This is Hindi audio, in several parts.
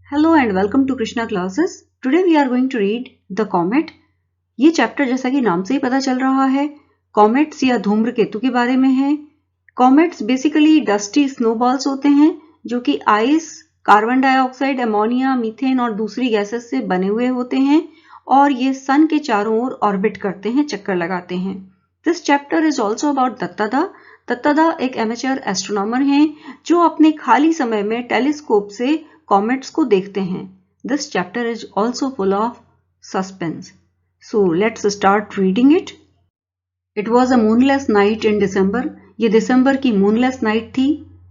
Hello and welcome to Krishna classes. Today we are going to read The Comet. ये चैप्टर जैसा कि नाम से ही पता चल रहा है कॉमेट्स या धूम्रकेतु के बारे में है। कॉमेट्स बेसिकली डस्टी स्नोबॉल्स होते हैं जो कि ice, carbon dioxide, ammonia, methane और दूसरी गैसेस से बने हुए होते हैं और ये सन के चारों ओर ऑर्बिट करते हैं, चक्कर लगाते हैं। This chapter is also about Dattada. Dattada एक एमेचर एस्ट्रोनॉमर हैं जो अपने खाली समय में टेलीस्कोप से कॉमेट्स को देखते हैं। This chapter is also full of suspense. So let's start reading it. It was a moonless night in December. ये दिसंबर की मूनलेस नाइट थी,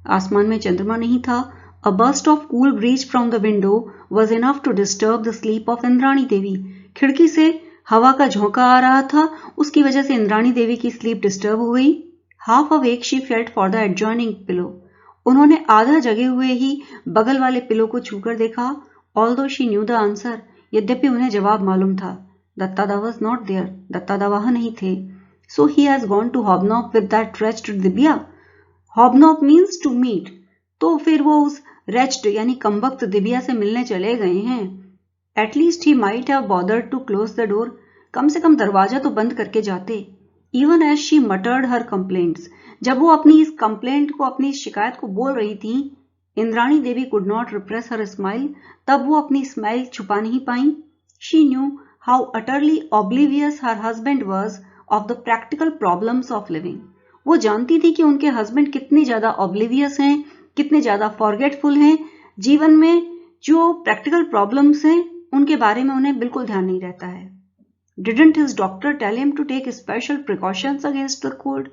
आसमान में चंद्रमा नहीं था। A burst of cool breeze from the window was enough to disturb the sleep of Indrani Devi. खिड़की से हवा का झोंका आ रहा था, उसकी वजह से इंद्राणी देवी की स्लीप डिस्टर्ब हो गई। Half awake she felt for the adjoining pillow. उन्होंने आधा जगे हुए ही बगल वाले पिलो को छूकर देखा। Although she knew the answer, यद्यपि उन्हें जवाब मालूम था। Dattada was not there, Dattada वहां नहीं थे। So he has gone to hobnob with that wretched Divya. Hobnob means to meet, तो फिर वो उस रेच्ड यानी कमबख्त दिव्या से मिलने चले गए हैं। At least he might have bothered to close the door, कम से कम दरवाजा तो बंद करके जाते। Even as she muttered her complaints, जब वो अपनी इस कंप्लेंट को, अपनी इस शिकायत को बोल रही थी, Indrani Devi could not repress her smile, तब वो अपनी स्माइल छुपा नहीं पाई। She knew how utterly oblivious her husband was of the practical problems of living. वो जानती थी कि उनके हस्बैंड कितने ज्यादा ऑब्लिवियस हैं, कितने ज्यादा फॉरगेटफुल हैं। जीवन में जो प्रैक्टिकल प्रॉब्लम्स हैं उनके बारे में उन्हें बिल्कुल ध्यान नहीं रहता है। Didn't his doctor tell him to take special precautions against the cold?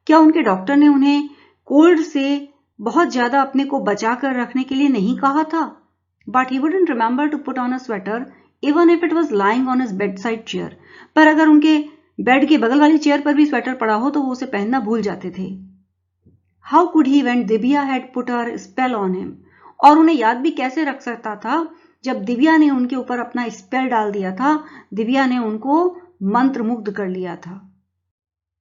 क्या उनके डॉक्टर ने उन्हें कोल्ड से बहुत ज्यादा अपने को बचा कर रखने के लिए नहीं कहा था? But he wouldn't remember to put on a sweater even if it was lying on his bedside chair. पर अगर उनके बेड के बगल वाली चेयर पर भी स्वेटर पड़ा हो तो वो उसे पहनना भूल जाते थे। How could he when Divya had put her spell on him? और उन्हें याद भी कैसे रख सकता था जब दिव्या ने उनके ऊपर अपना स्पेल डाल दिया था, दिव्या ने उनको मंत्र मुग्ध कर लिया था।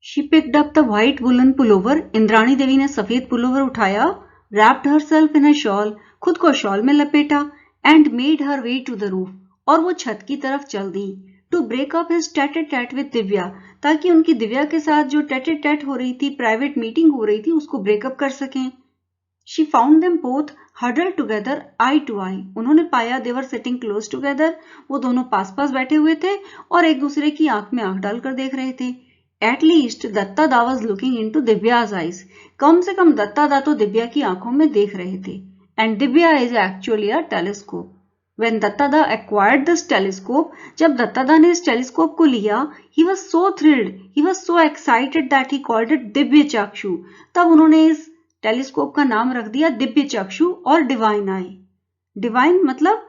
She picked up the white woolen pullover. Indrani देवी ने सफेद पुलोवर उठाया। Wrapped herself in a shawl, खुद को शॉल में लपेटा। And made her way to the roof, और वो छत की तरफ चल दी। To break up his tete-a-tete with Divya, ताकि उनकी दिव्या के साथ जो tete-a-tete हो रही थी, प्राइवेट मीटिंग हो रही थी, उसको ब्रेकअप कर सकें। She found them both huddled together, eye to eye. उन्होंने पाया they were sitting close together. वो दोनों पास पास बैठे हुए थे और एक दूसरे की आंख में आंख डालकर देख रहे थे। At least दत्तादा was looking into दिव्या's eyes. कम से कम दत्तादा तो दिव्या की आंखों में देख रहे थे। And Divya is actually a telescope. When दत्तादा acquired this telescope, जब दत्तादा ने इस टेलीस्कोप को लिया, he was so thrilled, he was so excited that he called it Divya चक्षु। तब उन्होंने इस टेलीस्कोप का नाम रख दिया दिव्य चक्षु और डिवाइन आई। डिवाइन मतलब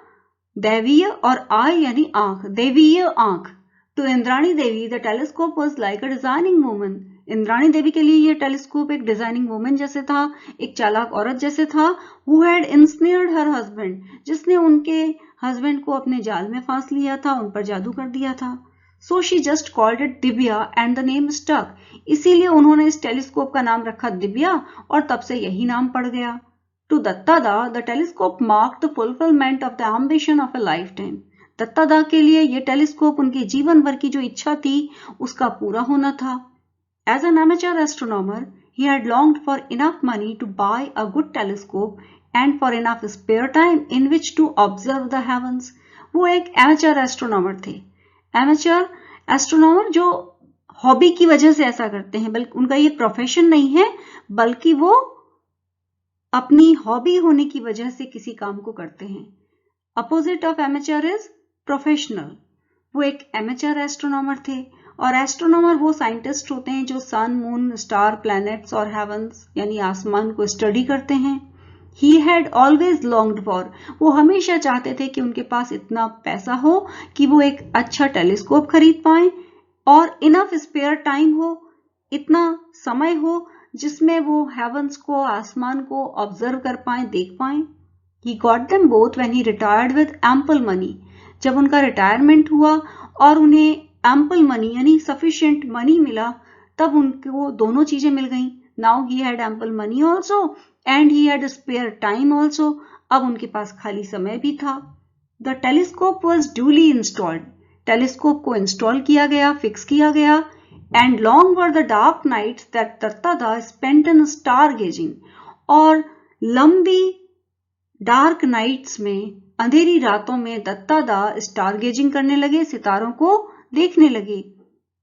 दैवीय और आई यानी आंख, देवीय आंख। To Indrani Devi the telescope was like a designing woman. Indrani Devi के लिए यह टेलीस्कोप एक डिजाइनिंग वुमन जैसे था, एक चालाक औरत जैसे था। हु हैड इंस्नेयर्ड हर हस्बैंड, जिसने उनके हस्बैंड को अपने जाल में फांस लिया था, उन पर जादू कर दिया था। So she just called it Divya and the name stuck. इसीलिए उन्होंने इस टेलीस्कोप का नाम रखा दिव्या और तब से यही नाम पड़ गया। To दत्तादा, the telescope marked the fulfillment of the ambition of a lifetime. दत्तादा के लिए ये टेलीस्कोप उनके जीवन भर की जो इच्छा थी उसका पूरा होना था। As an amateur astronomer, he had longed for enough money to buy a good telescope and for enough spare time in which to observe the heavens. वो एक amateur astronomer थे। एमेचर एस्ट्रोनॉमर जो हॉबी की वजह से ऐसा करते हैं, बल्कि उनका ये प्रोफेशन नहीं है, बल्कि वो अपनी हॉबी होने की वजह से किसी काम को करते हैं। Opposite of amateur is professional. वो एक एमेचर एस्ट्रोनॉमर थे और एस्ट्रोनॉमर वो साइंटिस्ट होते हैं जो सन, मून, स्टार, प्लैनेट्स और हेवंस यानी आसमान को स्टडी करते हैं। He had always longed for, वो हमेशा चाहते थे कि उनके पास इतना पैसा हो कि वो एक अच्छा टेलीस्कोप खरीद पाएं और इनफ स्पेयर टाइम हो, इतना समय हो जिसमें वो हेवंस को, आसमान को ऑब्जर्व कर पाएं, देख पाएं। He got them both when he retired with ample money. जब उनका रिटायरमेंट हुआ और उन्हें ample money यानी sufficient money मिला, तब उनको दोनों चीजें मिल गईं। Now he had ample money also and he had spare time also. अब उनके पास खाली समय भी था। The telescope was duly installed, telescope को इंस्टॉल किया गया, फिक्स किया गया। And long were the dark nights that Dattada spent in star gazing, और लंबी डार्क नाइट्स में, अंधेरी रातों में दत्तादा स्टार गेजिंग करने लगे, सितारों को देखने लगे।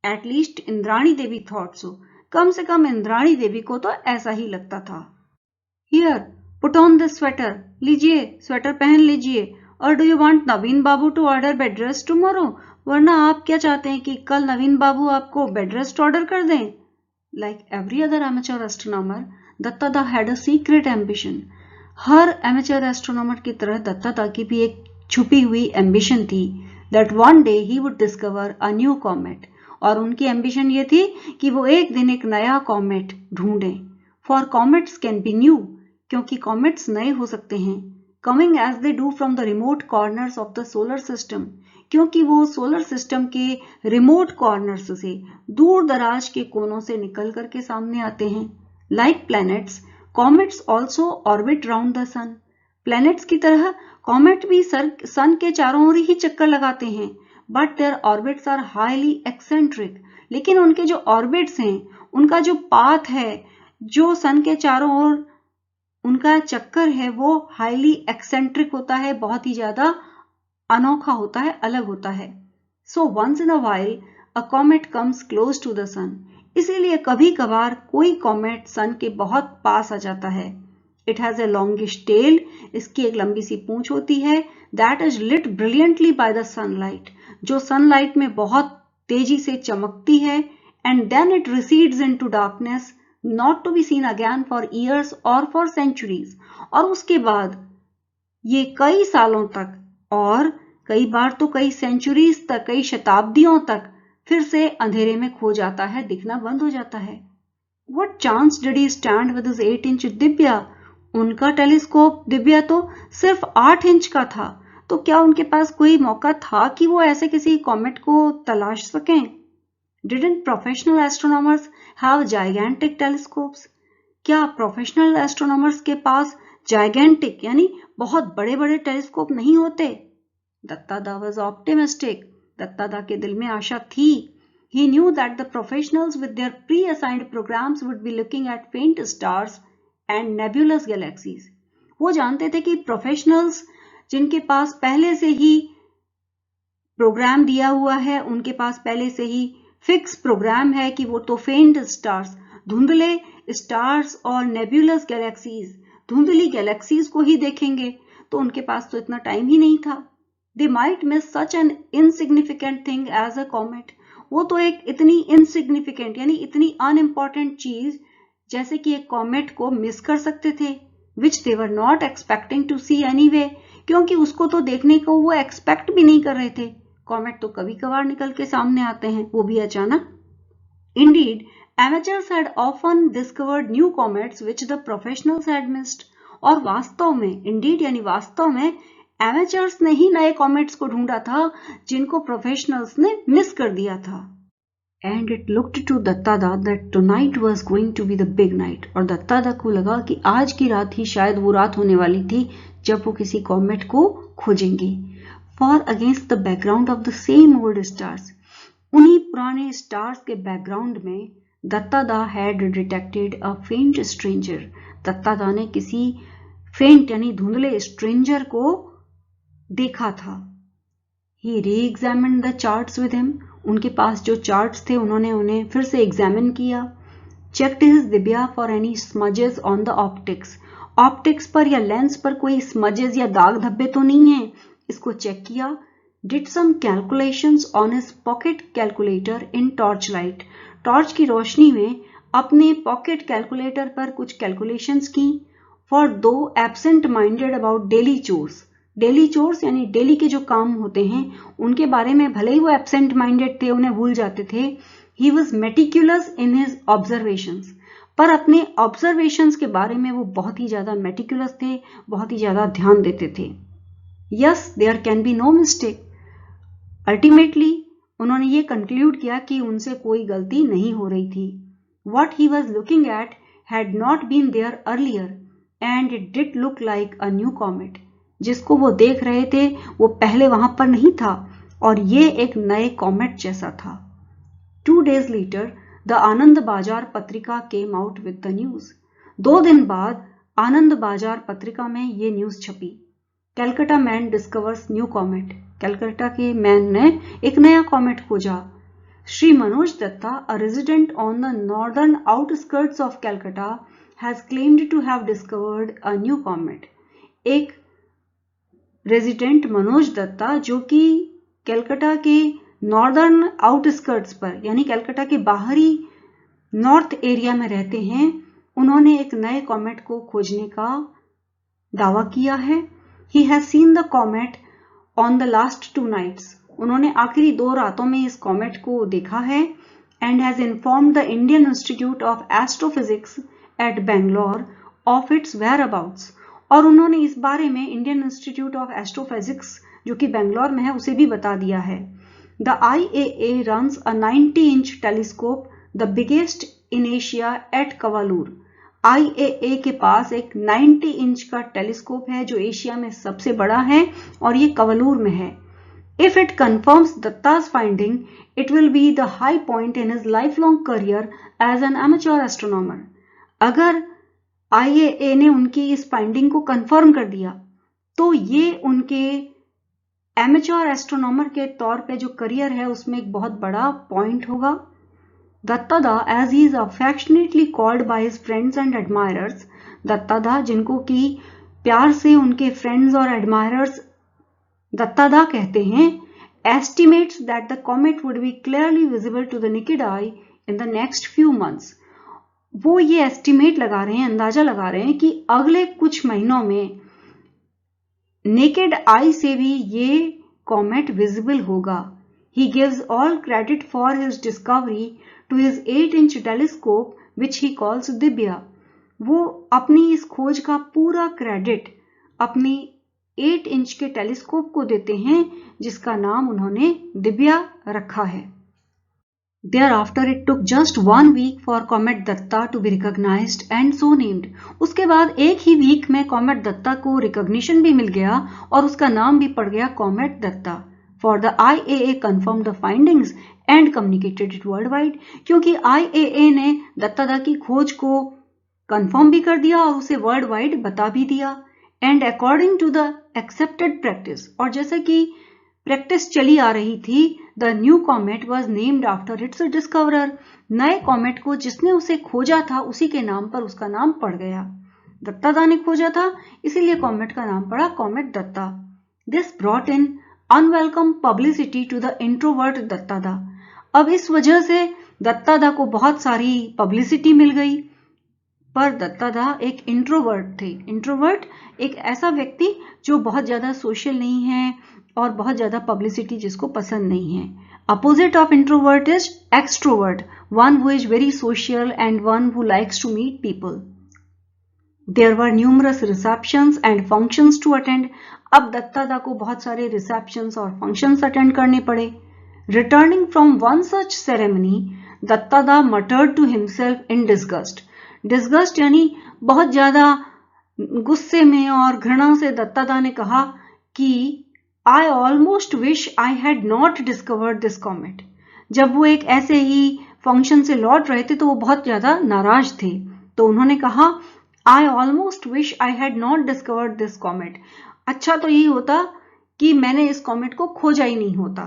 एटलीस्ट इंद्राणी देवी थॉट सो, कम से कम इंद्राणी देवी को तो ऐसा ही लगता था। Here put on this sweater, लीजिए स्वेटर पहन लीजिए। और do you want Naveen Babu to order bed rest tomorrow, वरना आप क्या चाहते हैं कि कल नवीन बाबू आपको बेड रेस्ट ऑर्डर कर दें। Like every other amateur astronomer, Dattada had a secret ambition. हर एमेच्योर एस्ट्रोनॉमर की तरह दत्तादा की भी एक छुपी एम्बिशन थी, that one day he would discover a new comet. और उनकी एम्बिशन ये थी कि वो एक दिन एक नया कॉमेट ढूंढें। For comets can be new, क्योंकि कॉमेट्स नए हो सकते हैं। Coming as they do from the remote corners of the solar system, क्योंकि वो सोलर सिस्टम के रिमोट कॉर्नर्स से, दूर दराज के कोनों से निकल करके सामने आते हैं। Like planets, comets also orbit round the sun. Planets की तरह कॉमेट भी सन के चारों ओर ही चक्कर लगाते हैं, but their orbits are highly eccentric. लेकिन उनके जो ऑर्बिट्स हैं, उनका जो पाथ है, जो सन के चारों ओर उनका चक्कर है, वो हाईली एक्सेंट्रिक होता है, बहुत ही ज्यादा अनोखा होता है, अलग होता है। So once in a while a comet comes close to the sun, इसीलिए कभी कभार कोई कॉमेट सन के बहुत पास आ जाता है। It has a longish tail, इसकी एक लंबी सी पूंछ होती है। That is lit brilliantly by the sunlight, जो सनलाइट में बहुत तेजी से चमकती है। And then it recedes into darkness, not to be seen again for years और फॉर सेंचुरीज। और उसके बाद ये कई सालों तक, और कई बार तो कई सेंचुरीज तक, कई शताब्दियों तक फिर से अंधेरे में खो जाता है, दिखना बंद हो जाता है। What chance did he stand with his 8-inch Divya? उनका टेलीस्कोप दिव्या तो सिर्फ 8 इंच का था, तो क्या उनके पास कोई मौका था कि वो ऐसे किसी कॉमेट को तलाश सकें? Didn't professional astronomers have gigantic telescopes? क्या प्रोफेशनल एस्ट्रोनॉमर्स के पास जाइगेंटिक यानी बहुत बड़े बड़े टेलीस्कोप नहीं होते? दत्तादा was optimistic. दत्तादा के दिल में आशा थी। He knew that the professionals with their pre-assigned programs would be looking at faint stars and nebulous galaxies. वो जानते थे कि प्रोफेशनल्स जिनके पास पहले से ही प्रोग्राम दिया हुआ है, उनके पास पहले से ही फिक्स प्रोग्राम है कि वो तो फेंट स्टार्स, धुंधले स्टार्स और नेबुलस गैलेक्सीज, धुंधली गैलेक्सीज को ही देखेंगे, तो उनके पास तो इतना टाइम ही नहीं था। They might miss such an insignificant thing as a comet. वो तो एक इतनी इनसिग्निफिकेंट यानी इतनी अनइम्पॉर्टेंट चीज जैसे कि एक कॉमेट को मिस कर सकते थे, which they were not expecting to see anyway, क्योंकि उसको तो देखने को वो एक्सपेक्ट भी नहीं कर रहे थे। कॉमेट तो कभी कभार निकल के सामने आते हैं, वो भी अचानक। Indeed, amateurs had often discovered new comets which the professionals had missed. और वास्तव में, indeed यानी वास्तव में, एमेचर्स ने ही नए कॉमेट्स को ढूंढा था जिनको प्रोफेशनल्स ने मिस कर दिया था। And it looked to Dattada that tonight was going to be the big night. और दत्तादा को लगा कि आज की रात ही शायद वो रात होने वाली थी जब वो किसी कॉमेट को खोजेंगे। For against the background of the same old stars, उन्हीं पुराने स्टार्स के बैकग्राउंड में दत्तादा हैड डिटेक्टेड अ फेंट स्ट्रेंजर। दत्तादा ने किसी फेंट यानी धुंधले स्ट्रेंजर को देखा था। He re-examined the charts with him. उनके पास जो चार्ट्स थे उन्होंने उन्हें फिर से एग्जामिन किया। Checked his Divya for any smudges on the optics. Optics पर या लेंस पर कोई स्मजेस या दाग धब्बे तो नहीं है, इसको चेक किया। Did some calculations on his pocket calculator in torchlight. Torch की रोशनी में अपने पॉकेट कैलकुलेटर पर कुछ कैलकुलेशंस की। For though absent minded about daily chores. Daily chores यानी डेली के जो काम होते हैं उनके बारे में भले ही वो एब्सेंट माइंडेड थे, उन्हें भूल जाते थे। He was meticulous in his observations, पर अपने ऑब्जर्वेशंस के बारे में वो बहुत ही ज्यादा मेटिकुलस थे, बहुत ही ज्यादा ध्यान देते थे। Yes there can be no mistake. Ultimately उन्होंने ये कंक्लूड किया कि उनसे कोई गलती नहीं हो रही थी। What he was looking at had not been there earlier. and it did look like a new comet. जिसको वो देख रहे थे वो पहले वहां पर नहीं था और ये एक नए कॉमेट जैसा था। 2 days later, the आनंद बाजार पत्रिका came out with the news. 2 दिन बाद आनंद बाजार पत्रिका में ये न्यूज छपी। Calcutta man discovers new comet. Calcutta के मैन ने एक नया कॉमेट खोजा। Shri Manoj Datta, a resident on the northern outskirts of Calcutta, has claimed to have discovered a new comet. एक रेजिडेंट मनोज दत्ता जो कि कैलकाटा के नॉर्दर्न आउटस्कर्ट्स पर यानी कैलकाटा के बाहरी नॉर्थ एरिया में रहते हैं, उन्होंने एक नए कॉमेट को खोजने का दावा किया है। He has seen the comet on the last 2 nights. उन्होंने आखिरी 2 रातों में इस कॉमेट को देखा है and has informed the Indian Institute of Astrophysics at Bangalore of its whereabouts. और उन्होंने इस बारे में इंडियन इंस्टीट्यूट ऑफ एस्ट्रोफिजिक्स जो कि बेंगलोर में है उसे भी बता दिया है। The IAA runs a 90-inch telescope, the biggest in Asia at Kavalur. IAA के पास एक 90 इंच का टेलीस्कोप है जो एशिया में सबसे बड़ा है और ये कवलूर में है। If it confirms Datta's finding, it will be the high point in his lifelong career as an amateur astronomer. अगर IAA ने उनकी इस फाइंडिंग को कंफर्म कर दिया तो ये उनके एमेच्योर एस्ट्रोनॉमर के तौर पे जो करियर है उसमें एक बहुत बड़ा पॉइंट होगा। दत्तादा, as he is affectionately called by his friends and admirers, दत्तादा जिनको कि प्यार से उनके फ्रेंड्स और एडमायरर्स दत्तादा कहते हैं, estimates that the comet would be clearly visible to the naked eye in the next few months. वो ये एस्टिमेट लगा रहे हैं, अंदाजा लगा रहे हैं कि अगले कुछ महीनों में नेकेड आई से भी ये कॉमेट विजिबल होगा। He gives all credit for his discovery to his 8-inch telescope which he calls Divya. वो अपनी इस खोज का पूरा क्रेडिट अपनी 8 इंच के टेलीस्कोप को देते हैं जिसका नाम उन्होंने दिव्या रखा है। Thereafter it took just 1 week for Comet Datta to be recognized and so named. उसके बाद एक ही वीक में कॉमेट दत्ता को रिकॉग्निशन भी मिल गया और उसका नाम भी पड़ गया comet Datta. For the IAA confirmed the findings and communicated it worldwide. क्योंकि IAA ने दत्तादा की खोज को कंफर्म भी कर दिया और उसे वर्ल्ड वाइड बता भी दिया। And according to the accepted practice, और जैसे कि प्रैक्टिस चली आ रही थी, the new comet was named after its discoverer. नए कॉमेट को जिसने उसे खोजा था उसी के नाम पर उसका नाम पड़ गया। दत्तादा ने खोजा था इसीलिए कॉमेट का नाम पड़ा comet Datta. This brought in unwelcome publicity to the introvert Dattada. अब इस वजह से दत्तादा को बहुत सारी पब्लिसिटी मिल गई, पर दत्तादा एक इंट्रोवर्ट थे। इंट्रोवर्ट एक ऐसा व्यक्ति जो बहुत ज्यादा सोशल नहीं है और बहुत ज्यादा पब्लिसिटी जिसको पसंद नहीं है। Opposite of introvert is extrovert, one who is very social and one who likes to meet people. There were numerous receptions and functions to attend. अब दत्तादा को बहुत सारे रिसेप्शंस और फंक्शंस अटेंड करने पड़े। Returning from one such ceremony, Dattada muttered to himself in disgust. Disgust यानी बहुत ज्यादा गुस्से में और घृणा से दत्तादा ने कहा कि I almost wish I had not discovered this comet. जब वो एक ऐसे ही फंक्शन से लौट रहे थे तो वो बहुत ज्यादा नाराज थे, तो उन्होंने कहा I almost wish I had not discovered this comet. अच्छा तो यही होता कि मैंने इस कॉमेट को खोजा ही नहीं होता।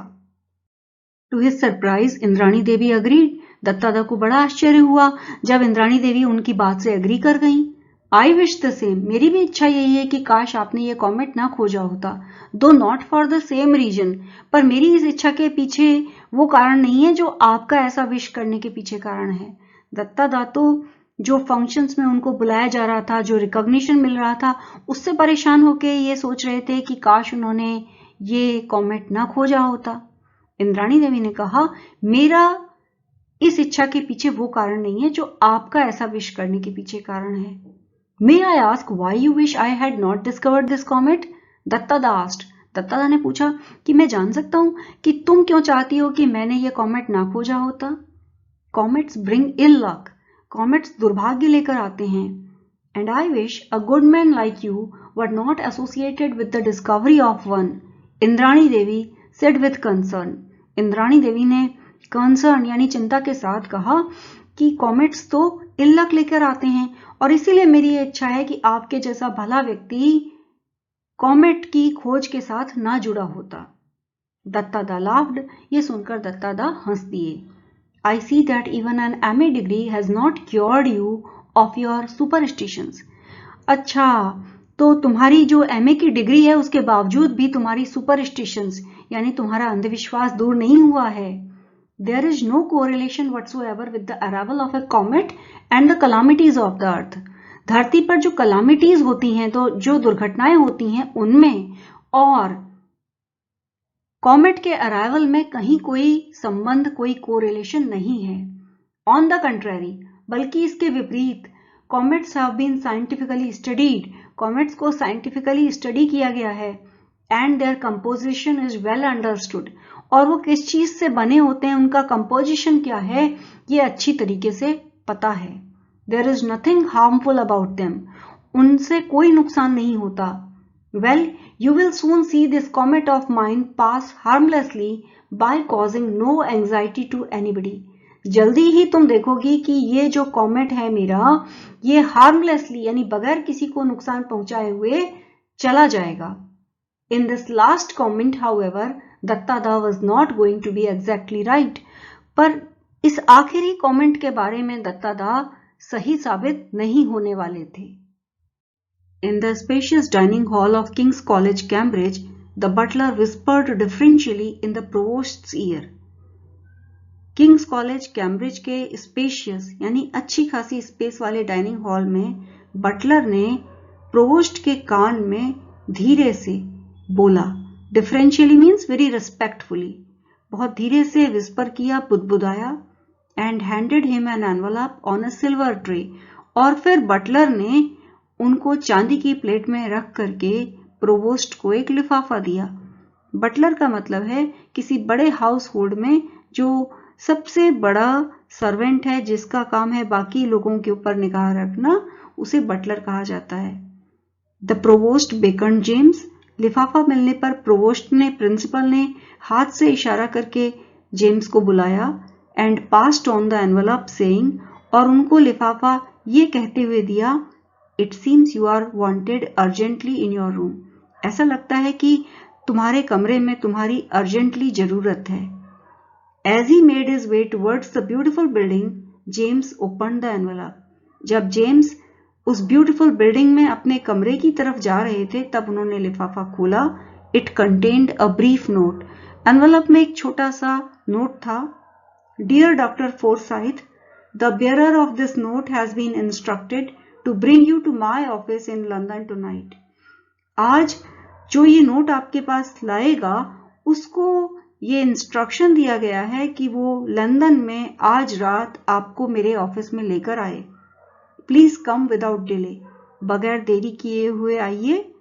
To his surprise Indrani Devi agreed. Dattada को बड़ा आश्चर्य हुआ जब इंद्राणी देवी उनकी बात से एग्री कर गईं। I wish the same. मेरी भी इच्छा यही है कि काश आपने ये कॉमेट ना खोजा होता, though not for the same reason. पर मेरी इस इच्छा के पीछे वो कारण नहीं है जो आपका ऐसा विश करने के पीछे कारण है। दत्तादा तो जो फंक्शंस में उनको बुलाया जा रहा था, जो रिकॉग्निशन मिल रहा था, उससे परेशान होके ये सोच रहे थे कि काश उन्होंने ये कॉमेट ना खोजा होता। इंद्राणी देवी ने कहा मेरा इस इच्छा के पीछे वो कारण नहीं है जो आपका ऐसा विश करने के पीछे कारण है। May I ask why you wish I had not discovered this comet? Dattada asked. Dattada ने पूछा कि मैं जान सकता हूं कि तुम क्यों चाहती हो कि मैंने ये कॉमेट ना खोजा होता? कॉमेट्स ब्रिंग इल लक। कॉमेट्स दुर्भाग्य लेकर आते हैं। And I wish a good man like you were not associated with the discovery of one, Indrani Devi said with concern. Indrani देवी ने कंसर्न यानी चिंता के साथ कहा कि कॉमेट्स तो इल्लक लेकर आते हैं और इसीलिए मेरी ये इच्छा है कि आपके जैसा भला व्यक्ति कॉमेट की खोज के साथ ना जुड़ा होता. दत्तादा laughed. ये सुनकर दत्तादा हंस दिए. I see that even an MA degree has not cured you of your superstitions. अच्छा, तो तुम्हारी जो MA की डिग्री है उसके बावजूद भी तुम्हारी सुपरस्टिशंस यानी तुम्हारा अंधविश्वास दूर नहीं हुआ है. There is no correlation whatsoever with the arrival of a comet and the calamities of the earth. धरती पर जो calamities होती हैं, तो जो दुर्घटनाएं होती हैं उनमें और कॉमेट के अराइवल में कहीं कोई संबंध, कोई कोरिलेशन नहीं है. ऑन द कंट्रारी, बल्कि इसके विपरीत, comets have been scientifically studied. Comets को साइंटिफिकली स्टडी किया गया है. And their composition is well understood. और वो किस चीज से बने होते हैं, उनका कंपोजिशन क्या है, ये अच्छी तरीके से पता है. There is nothing harmful about them. उनसे कोई नुकसान नहीं होता. Well, you will soon see this comet of mine pass harmlessly by causing no anxiety to anybody. जल्दी ही तुम देखोगी कि ये जो कॉमेट है मेरा, ये हार्मलेसली यानी बगैर किसी को नुकसान पहुंचाए हुए चला जाएगा. In this last comment, however, दत्तादा was not going to be exactly right. पर इस आखिरी कमेंट के बारे में दत्तादा सही साबित नहीं होने वाले थे. In the spacious dining hall of King's College, Cambridge, the butler whispered deferentially in the provost's ear. King's College, Cambridge के spacious यानी अच्छी खासी स्पेस वाले डाइनिंग हॉल में बटलर ने प्रोवोस्ट के कान में धीरे से बोला. Differentially means very respectfully. बहुत धीरे से विस्पर किया, बुदबुदाया. And handed him an envelope on a silver tray. और फिर बटलर ने उनको चांदी की प्लेट में रख करके प्रोवोस्ट को एक लिफाफा दिया. बटलर का मतलब है किसी बड़े हाउस होल्ड में जो सबसे बड़ा सर्वेंट है, जिसका काम है बाकी लोगों के ऊपर निगाह रखना, उसे बटलर कहा जाता है. The provost Bacon James. लिफाफा मिलने पर प्रोवोस्ट ने, प्रिंसिपल ने हाथ से इशारा करके जेम्स को बुलाया. And passed on the envelope saying. और उनको लिफाफा ये कहते हुए दिया, It seems you are wanted urgently in your room. ऐसा लगता है कि तुम्हारे कमरे में तुम्हारी अर्जेंटली जरूरत है. As he made his way towards the beautiful building, James opened the envelope. जब जेम्स उस ब्यूटीफुल बिल्डिंग में अपने कमरे की तरफ जा रहे थे, तब उन्होंने लिफाफा खोला. It contained a brief note. Envelope में एक छोटा सा नोट था. Dear Dr. Forsyth, the bearer of this note has been instructed to bring you to my office in London tonight. आज जो ये नोट आपके पास लाएगा, उसको ये इंस्ट्रक्शन दिया गया है कि वो लंदन में आज रात आपको मेरे ऑफिस में लेकर आए. Please come without delay. बगैर देरी किए हुए आइए.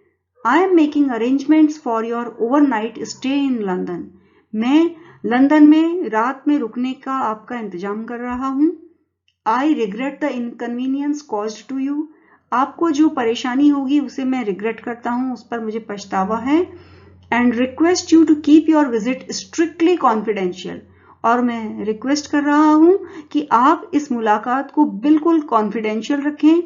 I am making arrangements for your overnight stay in London. मैं लंदन में रात में रुकने का आपका इंतजाम कर रहा हूं. I regret the inconvenience caused to you. आपको जो परेशानी होगी उसे मैं रिग्रेट करता हूं, उस पर मुझे पछतावा है. And request you to keep your visit strictly confidential. और मैं रिक्वेस्ट कर रहा हूं कि आप इस मुलाकात को बिल्कुल कॉन्फिडेंशियल रखें.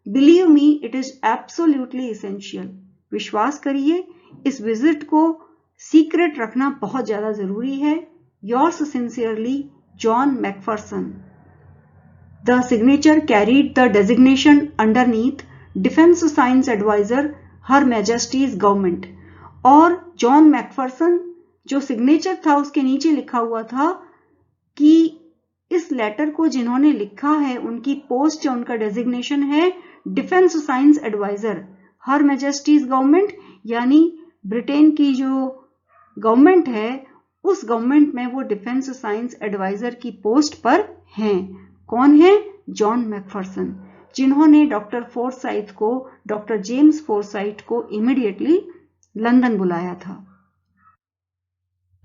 Believe me, it is absolutely essential. विश्वास करिए, इस विजिट को सीक्रेट रखना बहुत ज्यादा जरूरी है. Yours sincerely, John Macpherson. The signature carried the designation underneath Defense Science Advisor, Her Majesty's Government. और जॉन मैकफरसन जो सिग्नेचर था उसके नीचे लिखा हुआ था कि इस लेटर को जिन्होंने लिखा है उनकी पोस्ट या उनका डेजिग्नेशन है डिफेंस साइंस एडवाइजर. हर मैजेस्टीज गवर्नमेंट यानी ब्रिटेन की जो गवर्नमेंट है, उस गवर्नमेंट में वो डिफेंस साइंस एडवाइजर की पोस्ट पर हैं. कौन है? जॉन मैकफरसन, जिन्होंने डॉक्टर फोर्साइथ को, डॉक्टर जेम्स फोर्साइथ को इमीडिएटली लंदन बुलाया था.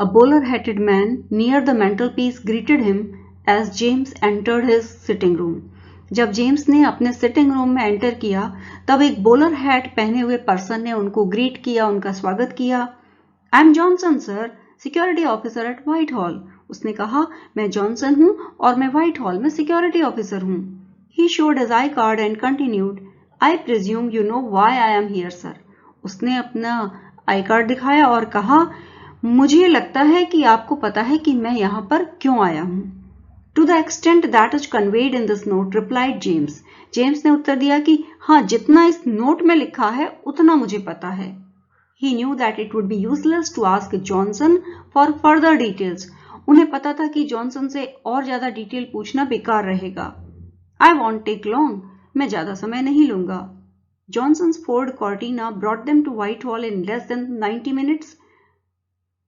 A bowler-hatted man near the mantelpiece greeted him as James entered his sitting room. जब जेम्स ने अपने सिटिंग रूम में एंटर किया तब एक बोलर हैट पहने हुए पर्सन ने उनको ग्रीट किया, उनका स्वागत किया। I am Johnson sir, security officer eight white hall. उसने कहा, मैं जॉनसन हूं और मैं व्हाइट हॉल में सिक्योरिटी ऑफिसर हूं। He showed his I card and continued, I presume you know why I am here sir. उसने अपना आई कार्ड दिखाया और कहा, मुझे लगता है कि आपको पता है कि मैं यहां पर क्यों आया हूं। To the extent that is conveyed in this note, replied James. James ने उत्तर दिया कि हाँ, जितना इस नोट में लिखा है उतना मुझे पता है। He knew that it would be useless to ask Johnson for further details. उन्हें पता था कि जॉनसन से और ज्यादा डिटेल पूछना बेकार रहेगा। I won't take long. मैं ज्यादा समय नहीं लूंगा। Johnson's Ford Cortina brought them to Whitehall in less than 90 minutes.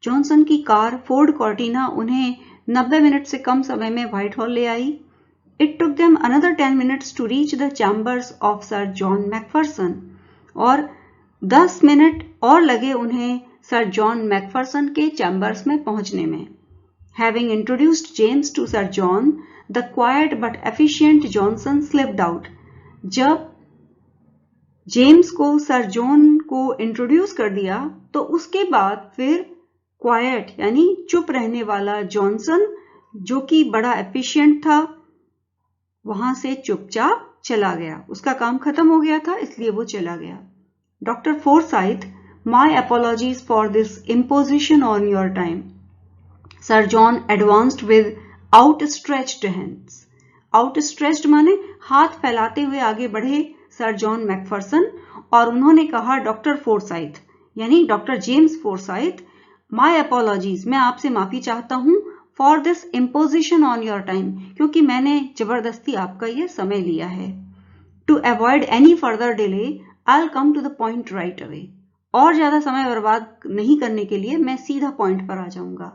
Johnson की कार फोर्ड कॉर्टिना उन्हें 90 मिनट से कम समय में व्हाइट हॉल ले आई। It took them another 10 minutes to reach the chambers of Sir John Macpherson. और 10 मिनट और लगे उन्हें सर जॉन मैकफरसन के चैम्बर्स में पहुंचने में। Having introduced James to Sir John, the quiet but efficient Johnson slipped out. जब जेम्स को सर जॉन को इंट्रोड्यूस कर दिया तो उसके बाद फिर क्वाइट यानी चुप रहने वाला जॉनसन, जो कि बड़ा एफिशिएंट था, वहां से चुपचाप चला गया। उसका काम खत्म हो गया था, इसलिए वो चला गया। Dr. Forsyth, my apologies for this imposition on your time. Sir John advanced with outstretched hands. Outstretched माने हाथ फैलाते हुए आगे बढ़े सर जॉन मैकफरसन और उन्होंने कहा, डॉक्टर फोरसाइथ यानी doctor James Forsyth, my apologies, मैं आपसे माफी चाहता हूं, for this imposition on your time, क्योंकि मैंने जबरदस्ती आपका यह समय लिया है। To avoid any further delay, I'll come to the point right away. और ज्यादा समय बर्बाद नहीं करने के लिए मैं सीधा पॉइंट पर आ जाऊंगा।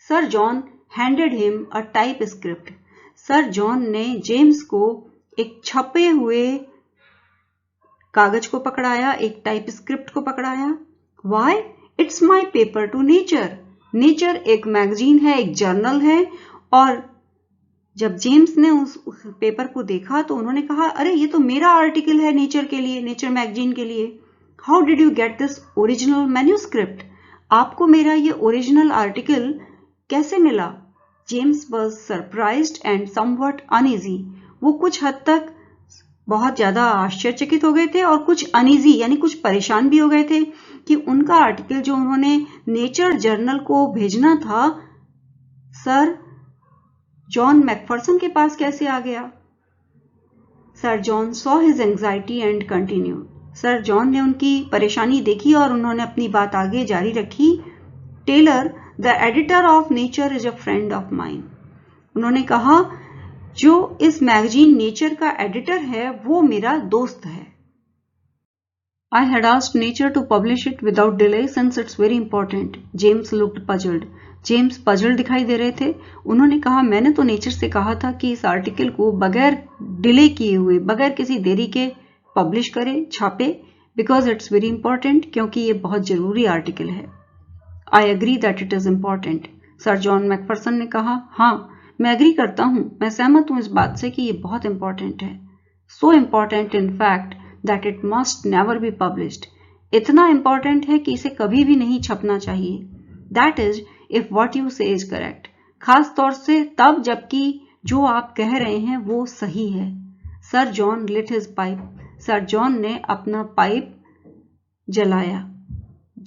Sir John handed him a type script. Sir John ने जेम्स को एक छपे हुए कागज को पकड़ाया, एक टाइप स्क्रिप्ट को पकड़ाया। Why? It's my paper to nature. Nature एक मैगजीन है, एक जर्नल है। और जब जेम्स ने उस पेपर को देखा तो उन्होंने कहा, अरे ये तो मेरा आर्टिकल है नेचर के लिए, नेचर मैगजीन के लिए। How did you get this original manuscript? आपको मेरा ये ओरिजिनल आर्टिकल कैसे मिला? James was surprised and somewhat uneasy. वो कुछ हद तक बहुत ज्यादा आश्चर्यचकित हो गए थे और कुछ अनईजी यानी कुछ परेशान भी हो गए थे कि उनका आर्टिकल जो उन्होंने नेचर जर्नल को भेजना था, सर जॉन मैकफरसन के पास कैसे आ गया? Sir John saw his anxiety and continued. Sir John ने उनकी परेशानी देखी और उन्होंने अपनी बात आगे जारी रखी। Taylor, the editor of Nature, is a friend of mine. उन्होंने कहा, जो इस मैगजीन नेचर का एडिटर है वो मेरा दोस्त है। I had asked Nature to publish it without delay since it's very important. James looked puzzled. James puzzle दिखाई दे रहे थे। उन्होंने कहा, मैंने तो नेचर से कहा था कि इस आर्टिकल को बगैर डिले किए हुए, बगैर किसी देरी के पब्लिश करे, छापे, बिकॉज इट्स वेरी इंपॉर्टेंट, क्योंकि ये बहुत जरूरी आर्टिकल है। I agree that it is important. Sir John Macpherson ने कहा, हाँ मैं एग्री करता हूं, मैं सहमत हूं इस बात से कि ये बहुत इंपॉर्टेंट है। So important in fact that it must never be published. इतना इंपॉर्टेंट है कि इसे कभी भी नहीं छपना चाहिए। That is if what you से इज करेक्ट। खास तौर से तब जबकि जो आप कह रहे हैं वो सही है। Sir John lit his pipe. Sir John ने अपना पाइप जलाया।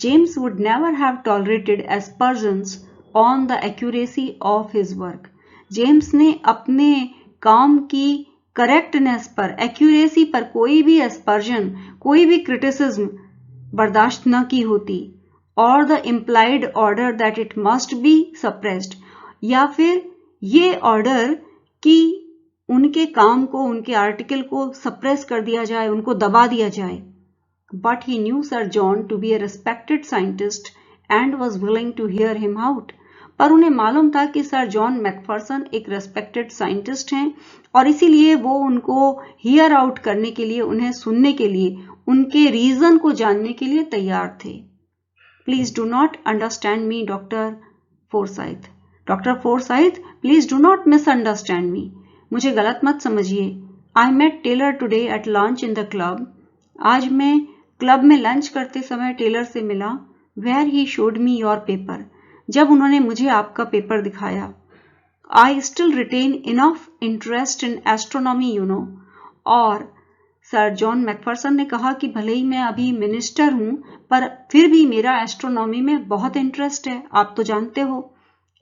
James would never have tolerated aspersions on the accuracy of his work. James ने अपने काम की करेक्टनेस पर, एक्यूरेसी पर कोई भी एस्पर्जन, कोई भी क्रिटिसिज्म बर्दाश्त न की होती। और the implied order that it must be suppressed, या फिर ये ऑर्डर कि उनके काम को, उनके आर्टिकल को सप्रेस कर दिया जाए, उनको दबा दिया जाए। But he knew sir John to be a respected scientist and was willing to hear him out. पर उन्हें मालूम था कि सर जॉन मैकफरसन एक रेस्पेक्टेड साइंटिस्ट हैं और इसीलिए वो उनको हियर आउट करने के लिए, उन्हें सुनने के लिए, उनके रीजन को जानने के लिए तैयार थे। Please do not understand me doctor Forsyth. Doctor Forsyth, please do not misunderstand me. मुझे गलत मत समझिए। I met Taylor today at lunch in the club. आज मैं क्लब में लंच करते समय टेलर से मिला. Where he showed me your paper. जब उन्होंने मुझे आपका पेपर दिखाया. I still retain enough interest in astronomy, you know. और सर जॉन मैकफर्सन ने कहा कि भले ही मैं अभी मिनिस्टर हूं, पर फिर भी मेरा एस्ट्रोनॉमी में बहुत इंटरेस्ट है, आप तो जानते हो.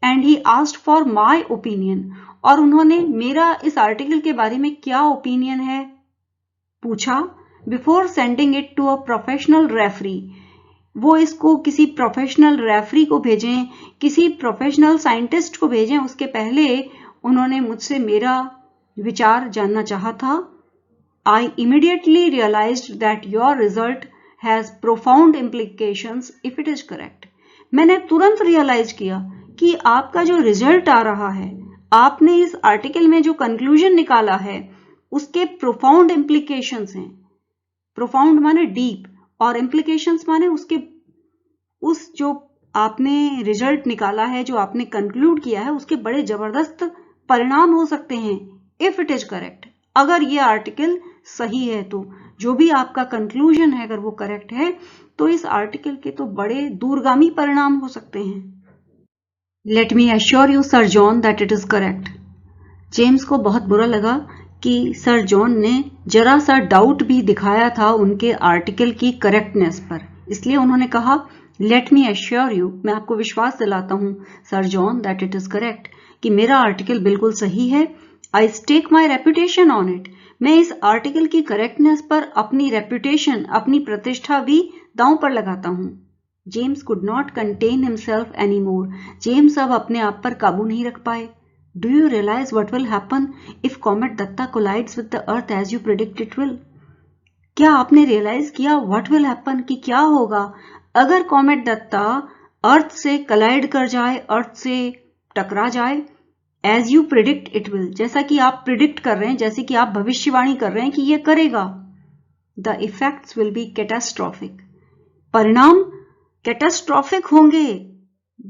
And he asked for my opinion. और उन्होंने मेरा इस आर्टिकल के बारे में क्या ओपिनियन है पूछा. Before sending it to a professional referee. वो इसको किसी प्रोफेशनल रेफरी को भेजें, किसी प्रोफेशनल साइंटिस्ट को भेजें, उसके पहले उन्होंने मुझसे मेरा विचार जानना चाहा था. I immediately realized that your result has profound implications if it is correct. मैंने तुरंत रियलाइज किया कि आपका जो रिजल्ट आ रहा है, आपने इस आर्टिकल में जो कंक्लूजन निकाला है, उसके प्रोफाउंड इम्प्लीकेशंस हैं. प्रोफाउंड माने डीप और इम्प्लीकेशंस माने उसके उस जो आपने रिजल्ट निकाला है, जो आपने कंक्लूड किया है, उसके बड़े जबरदस्त परिणाम हो सकते हैं इफ इट इज करेक्ट. अगर ये आर्टिकल सही है तो जो भी आपका कंक्लूजन है अगर वो करेक्ट है तो इस आर्टिकल के तो बड़े दूरगामी परिणाम हो सकते हैं. Let me assure you sir John that it is correct. James को बहुत बुरा लगा कि सर जॉन ने जरा सा डाउट भी दिखाया था उनके आर्टिकल की करेक्टनेस पर. इसलिए उन्होंने कहा लेट मी एश्योर यू, मैं आपको विश्वास दिलाता हूं sir John that it is correct, कि मेरा आर्टिकल बिल्कुल सही है. I stake my reputation on it. मैं इस आर्टिकल की करेक्टनेस पर अपनी रेपुटेशन, अपनी प्रतिष्ठा भी दांव पर लगाता हूं. James could not contain himself any more. James अब अपने आप पर काबू नहीं रख पाए. Do you realise what will happen if comet Datta collides with the earth as you predict it will. क्या आपने रियलाइज किया व्हाट विल हैपन, कि क्या होगा अगर कॉमेट दत्ता अर्थ से कलाइड कर जाए, अर्थ से टकरा जाए. As you predict it will, जैसा कि आप प्रिडिक्ट कर रहे हैं, जैसे कि आप भविष्यवाणी कर रहे हैं कि यह करेगा. The effects will be catastrophic. परिणाम कैटास्ट्रॉफिक होंगे,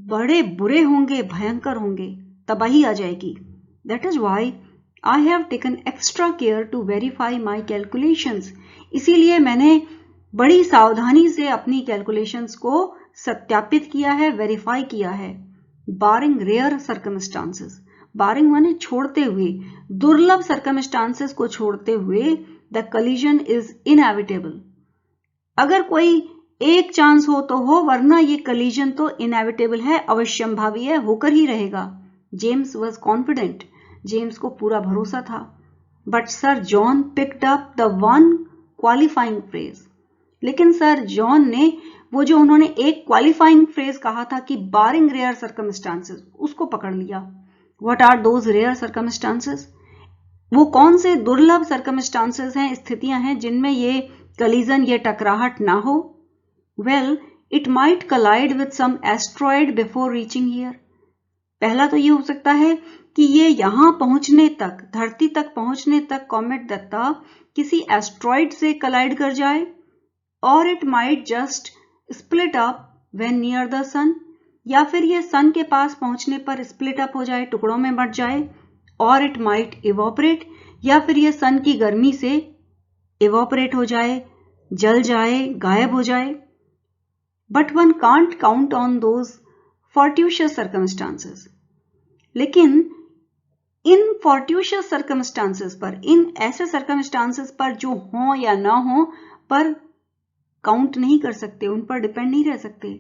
बड़े बुरे होंगे, भयंकर होंगे, तबाही आ जाएगी. That is why I have taken extra care to verify my calculations. इसीलिए मैंने बड़ी सावधानी से अपनी कैलकुलेशंस को सत्यापित किया है, वेरीफाई किया है. बारिंग रेयर सर्कमस्टांसेस. बारिंग माने छोड़ते हुए, दुर्लभ सर्कमस्टांसेस को छोड़ते हुए, द कलिजन इज इनएविटेबल. अगर कोई एक चांस हो तो हो, वरना ये कलिजन तो इनएविटेबल है, अवश्यंभावी है, होकर ही रहेगा. James was confident. जेम्स को पूरा भरोसा था. But sir John picked up the one qualifying phrase. लेकिन सर जॉन ने वो जो उन्होंने एक क्वालिफाइंग फ्रेज कहा था कि बारिंग रेयर सर्कमस्टांसेस, उसको पकड़ लिया. What are those rare circumstances? वो कौन से दुर्लभ सर्कमस्टांसेस हैं, स्थितियां हैं जिनमें ये कलीजन, ये टकराहट ना हो. Well, it might collide with some asteroid before reaching here. पहला तो ये हो सकता है कि ये यहां पहुंचने तक, धरती तक पहुंचने तक कॉमेट दत्ता किसी एस्ट्रॉइड से कलाइड कर जाए. और it might just split up when near the sun. या फिर ये सन के पास पहुंचने पर स्प्लिट अप हो जाए, टुकड़ों में बंट जाए. और इट माइट इवोपरेट. या फिर ये सन की गर्मी से इवोपरेट हो जाए, जल जाए, गायब हो जाए. But one can't count on those fortuitous circumstances. लेकिन इन fortuitous circumstances पर, इन ऐसे circumstances पर जो हो या ना हो पर काउंट नहीं कर सकते, उन पर डिपेंड नहीं रह सकते.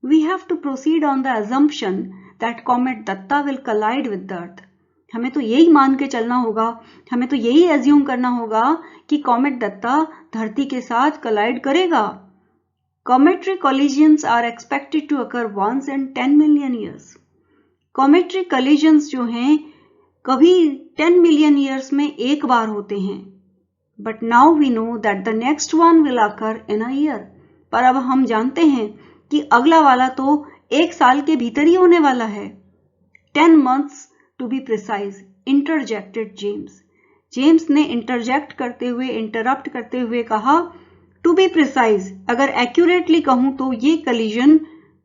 We have to proceed on the assumption that comet Datta will collide with the earth. हमें तो यही मान के चलना होगा, हमें तो यही एज्यूम करना होगा कि कॉमेट दत्ता धरती के साथ कलाइड करेगा. Cometary collisions are expected to occur once in 10 million years. Cometary collisions जो हैं कभी 10 million years में एक बार होते हैं. But now we know that the next one will occur in a year. पर अब हम जानते हैं कि अगला वाला तो एक साल के भीतर ही होने वाला है. 10 months to be precise, interjected James. James ने इंटरजेक्ट करते हुए, इंटरप्ट करते हुए कहा, टू बी प्रिसाइज, अगर एक्यूरेटली कहूं तो ये कलिजन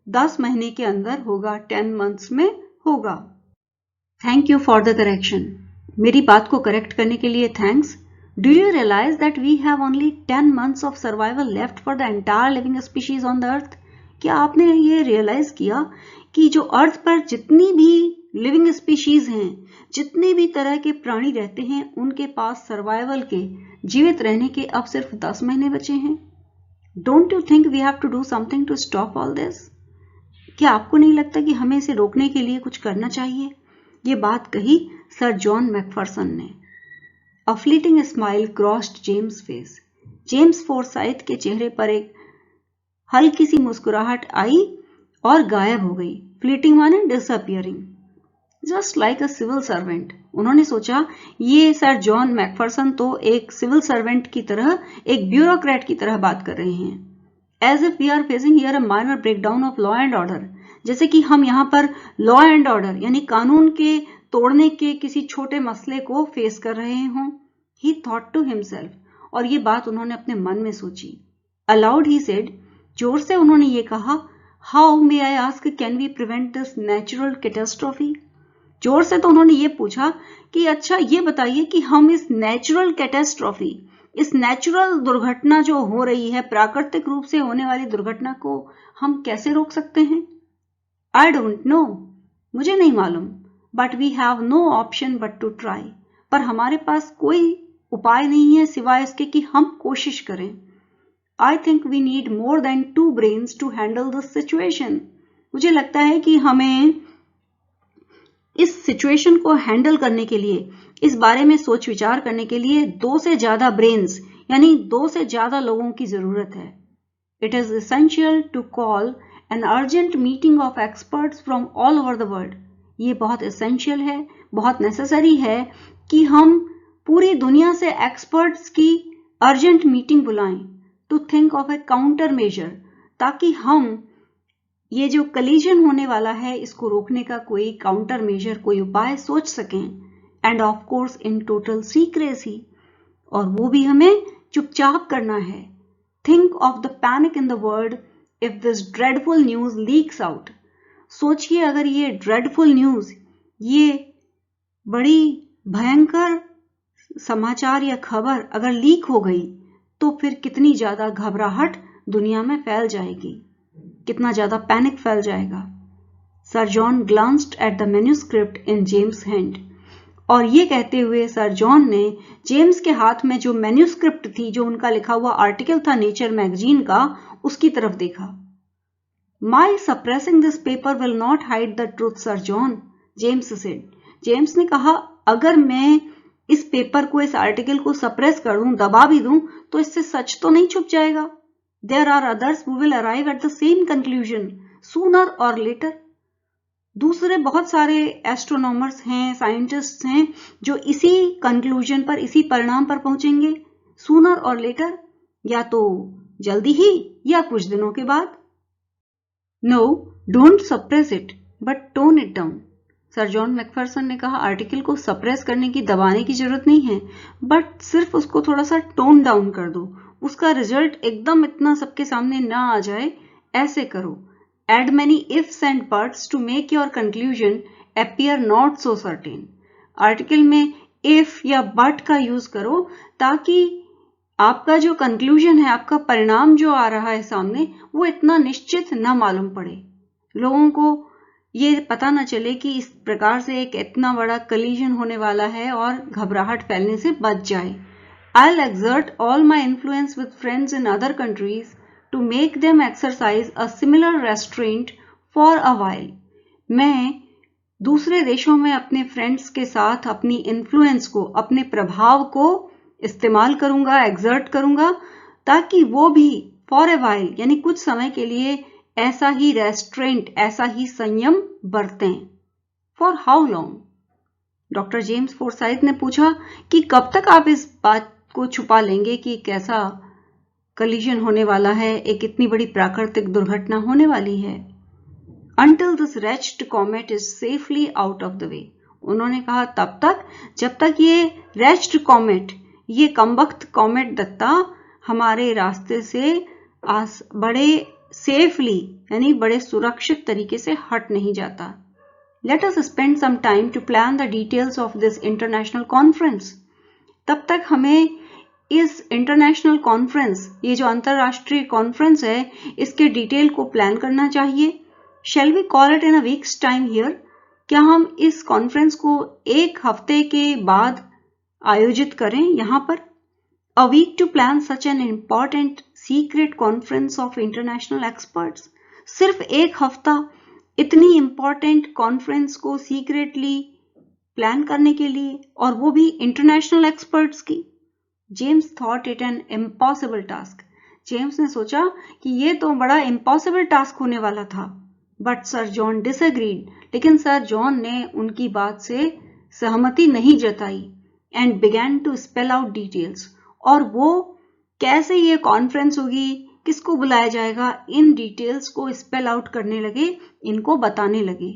10 महीने के अंदर होगा, 10 months में होगा. Thank you for the correction. मेरी बात को करेक्ट करने के लिए thanks. Do you realize that we have only 10 months of survival left for the entire living species on the earth? क्या आपने ये रियलाइज किया कि जो अर्थ पर जितनी भी लिविंग स्पीशीज हैं, जितने भी तरह के प्राणी रहते हैं, उनके पास सर्वाइवल के, जीवित रहने के अब सिर्फ 10 महीने बचे हैं? Don't you think we have to do something to stop all this? क्या आपको नहीं लगता कि हमें इसे रोकने के लिए कुछ करना चाहिए? ये बात कही सर जॉन मैकफर्सन ने। A fleeting smile crossed James' face. James Forsyth के चेहरे पर एक हल्की सी मुस्कुराहट आई और गायब हो गई। फ्लीटिंग माने disappearing, just like a civil servant. उन्होंने सोचा ये सर जॉन मैकफर्सन तो एक सिविल सर्वेंट की तरह, एक ब्यूरोक्रेट की तरह बात कर रहे हैं। As if we are facing here a minor breakdown of law and order, जैसे कि हम यहाँ पर लॉ एंड ऑर्डर यानी कानून के तोड़ने के किसी छोटे मसले को फेस कर रहे हों। He thought to himself, और ये बात उन्होंने अपने मन में सोची। Aloud he said, जोर से उन्होंने ये कहा, How may I ask, can we prevent this natural catastrophe? जोर से तो उन्होंने ये पूछा कि अच्छा ये बताइए कि हम इस नेचुरल कैटेस्ट्रॉफी, इस नेचुरल दुर्घटना जो हो रही है, प्राकृतिक रूप से होने वाली दुर्घटना को हम कैसे रोक सकते हैं? I don't know, मुझे नहीं मालूम, but we have no option but to try, पर हमारे पास कोई उपाय नहीं है सिवाय इसके कि हम कोशिश करें। I think we need more than 2 brains to handle this situation. मुझे लगता है कि हमें इस सिचुएशन को हैंडल करने के लिए, इस बारे में सोच विचार करने के लिए 2 से ज्यादा ब्रेन्स यानी 2 से ज्यादा लोगों की जरूरत है। It is essential to call an urgent meeting of experts from all over the world. ये बहुत एसेंशियल है, बहुत नेसेसरी है कि हम पूरी दुनिया से एक्सपर्ट्स की अर्जेंट मीटिंग बुलाएं to think of a countermeasure, ताकि हम ये जो कलीजन होने वाला है इसको रोकने का कोई काउंटर मेजर, कोई उपाय सोच सकें। End of course in total secrecy, और वो भी हमें चुपचाप करना है। Think of the panic in the world if this dreadful news leaks out. सोचिए अगर ये ड्रेडफुल न्यूज, ये बड़ी भयंकर समाचार या खबर अगर लीक हो गई तो फिर कितनी ज्यादा घबराहट दुनिया में फैल जाएगी, कितना ज्यादा पैनिक फैल जाएगा। Sir John glanced at the manuscript in James hand, और ये कहते हुए सर जॉन ने जेम्स के हाथ में जो मैन्यूस्क्रिप्ट थी, जो उनका लिखा हुआ आर्टिकल था नेचर मैगजीन का, उसकी तरफ देखा। My suppressing this paper will not hide the truth sir John, James said. James ने कहा अगर मैं इस पेपर को, इस आर्टिकल को सप्रेस कर दूं, दबा भी दूं, तो इससे सच तो नहीं छुप जाएगा। There are others who will arrive at the same conclusion sooner or later. दूसरे बहुत सारे एस्ट्रोनॉमर्स हैं, साइंटिस्ट हैं, जो इसी कंक्लूजन पर, इसी परिणाम पर पहुंचेंगे सूनर और लेटर, या तो जल्दी ही या कुछ दिनों के बाद। No, don't suppress it but tone it down. Sir John Macpherson ने कहा आर्टिकल को सप्रेस करने की, दबाने की जरूरत नहीं है, बट सिर्फ उसको थोड़ा सा टोन डाउन कर दो, उसका रिजल्ट एकदम इतना सबके सामने ना आ जाए, ऐसे करो। Add many ifs and buts to make your conclusion appear not so certain. Article में इफ या बट का यूज करो ताकि आपका जो कंक्लूजन है, आपका परिणाम जो आ रहा है सामने, वो इतना निश्चित ना मालूम पड़े, लोगों को ये पता ना चले कि इस प्रकार से एक इतना बड़ा कलीजन होने वाला है और घबराहट फैलने से बच जाए। I'll exert all my influence with friends in other countries to make them exercise a similar restraint for a while. मैं दूसरे देशों में अपने फ्रेंड्स के साथ अपनी इन्फ्लुएंस को, अपने प्रभाव को इस्तेमाल करूंगा, एक्सर्ट करूंगा, ताकि वो भी फॉर ए वाइल यानी कुछ समय के लिए ऐसा ही रेस्ट्रेंट, ऐसा ही संयम बरतें। For how long? Doctor James Forsyth ने पूछा कि कब तक आप इस बात को छुपा लेंगे कि कैसा कलीजन होने वाला है, एक इतनी बड़ी प्राकृतिक दुर्घटना होने वाली है। Until this wretched comet is safely out of the way. उन्होंने कहा तब तक जब तक ये wretched comet, ये कमबख्त कॉमेट दत्ता हमारे रास्ते से बड़े सेफली यानी बड़े सुरक्षित तरीके से हट नहीं जाता। Let us spend some time to plan the details of this international conference. तब तक हमें इस इंटरनेशनल कॉन्फ्रेंस, ये जो अंतरराष्ट्रीय कॉन्फ्रेंस है, इसके डिटेल को प्लान करना चाहिए। Shall we call it in a week's time here? क्या हम इस कॉन्फ्रेंस को एक हफ्ते के बाद आयोजित करें यहाँ पर? A week to plan such an important secret conference of international experts. सिर्फ एक हफ्ता इतनी important conference को secretly plan करने के लिए, और वो भी international experts की। James thought it an impossible task. James ने सोचा कि ये तो बड़ा impossible task होने वाला था। But Sir John disagreed. लेकिन सर जॉन ने उनकी बात से सहमति नहीं जताई। And began to spell out details. और वो कैसे ये कॉन्फ्रेंस होगी, किसको बुलाया जाएगा, इन डिटेल्स को स्पेल आउट करने लगे, इनको बताने लगे।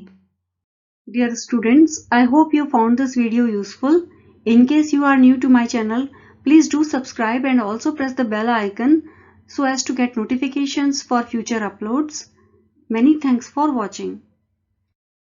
Dear students, I hope you found this video useful. In case you are new to my channel, please do subscribe and also press the bell icon so as to get notifications for future uploads. Many thanks for watching.